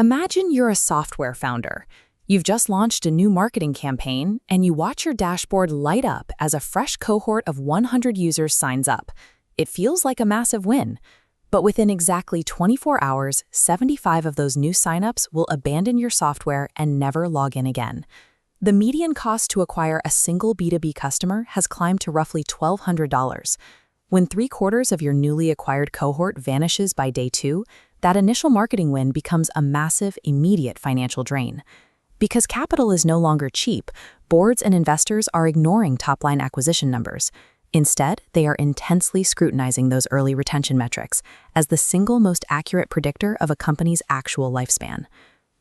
Imagine you're a software founder. You've just launched a new marketing campaign, and you watch your dashboard light up as a fresh cohort of 100 users signs up. It feels like a massive win. But within exactly 24 hours, 75 of those new signups will abandon your software and never log in again. The median cost to acquire a single B2B customer has climbed to roughly $1,200. When 3/4 of your newly acquired cohort vanishes by day 2, that initial marketing win becomes a massive, immediate financial drain. Because capital is no longer cheap, boards and investors are ignoring top-line acquisition numbers. Instead, they are intensely scrutinizing those early retention metrics as the single most accurate predictor of a company's actual lifespan.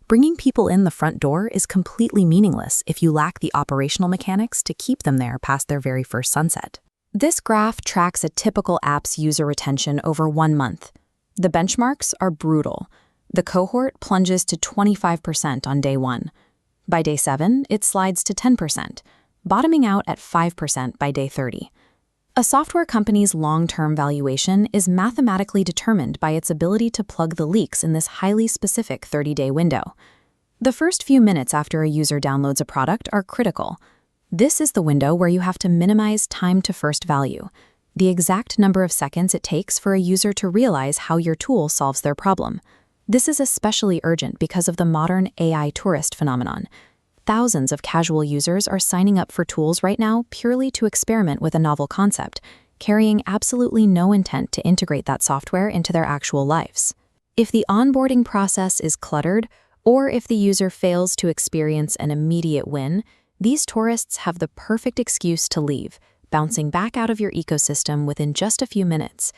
Bringing people in the front door is completely meaningless if you lack the operational mechanics to keep them there past their very first sunset. This graph tracks a typical app's user retention over 1 month. The benchmarks are brutal. The cohort plunges to 25% on day 1. By day 7, it slides to 10%, bottoming out at 5% by day 30. A software company's long-term valuation is mathematically determined by its ability to plug the leaks in this highly specific 30-day window. The first few minutes after a user downloads a product are critical. This is the window where you have to minimize time to first value, the exact number of seconds it takes for a user to realize how your tool solves their problem. This is especially urgent because of the modern AI tourist phenomenon. Thousands of casual users are signing up for tools right now purely to experiment with a novel concept, carrying absolutely no intent to integrate that software into their actual lives. If the onboarding process is cluttered, or if the user fails to experience an immediate win, these tourists have the perfect excuse to leave, bouncing back out of your ecosystem within just a few minutes.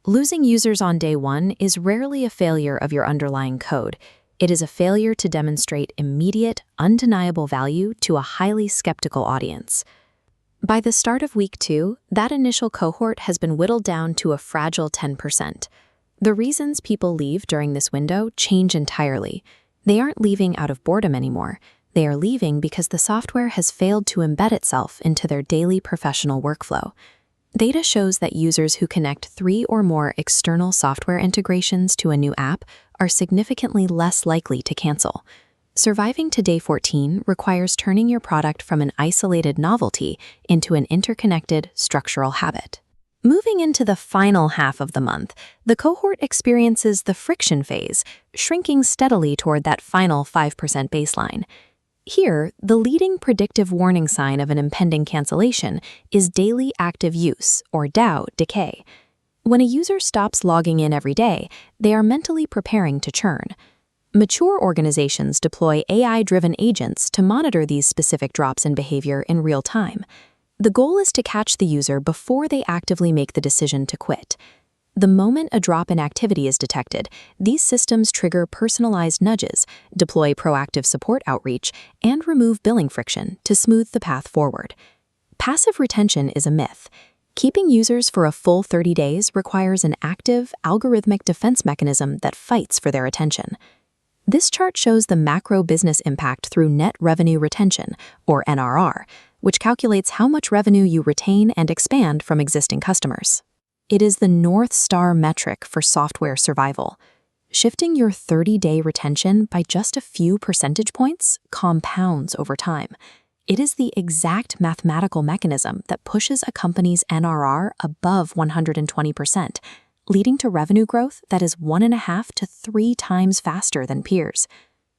Losing users on day 1 is rarely a failure of your underlying code. It is a failure to demonstrate immediate, undeniable value to a highly skeptical audience. By the start of week 2, that initial cohort has been whittled down to a fragile 10%. The reasons people leave during this window change entirely. They aren't leaving out of boredom anymore. They are leaving because the software has failed to embed itself into their daily professional workflow. Data shows that users who connect 3 or more external software integrations to a new app are significantly less likely to cancel. Surviving to day 14 requires turning your product from an isolated novelty into an interconnected, structural habit. Moving into the final half of the month, the cohort experiences the friction phase, shrinking steadily toward that final 5% baseline. Here, the leading predictive warning sign of an impending cancellation is daily active use, or DAO, decay. When a user stops logging in every day, they are mentally preparing to churn. Mature organizations deploy AI-driven agents to monitor these specific drops in behavior in real time. The goal is to catch the user before they actively make the decision to quit. The moment a drop in activity is detected, these systems trigger personalized nudges, deploy proactive support outreach, and remove billing friction to smooth the path forward. Passive retention is a myth. Keeping users for a full 30 days requires an active, algorithmic defense mechanism that fights for their attention. This chart shows the macro business impact through net revenue retention, or NRR, which calculates how much revenue you retain and expand from existing customers. It is the North Star metric for software survival. Shifting your 30-day retention by just a few percentage points compounds over time. It is the exact mathematical mechanism that pushes a company's NRR above 120%, leading to revenue growth that is 1.5 to 3 times faster than peers.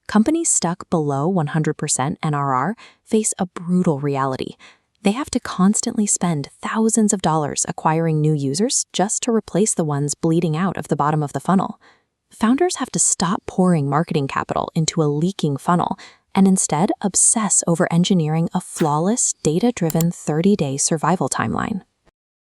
Companies stuck below 100% NRR face a brutal reality. They have to constantly spend thousands of dollars acquiring new users just to replace the ones bleeding out of the bottom of the funnel. Founders have to stop pouring marketing capital into a leaking funnel and instead obsess over engineering a flawless, data-driven 30-day survival timeline.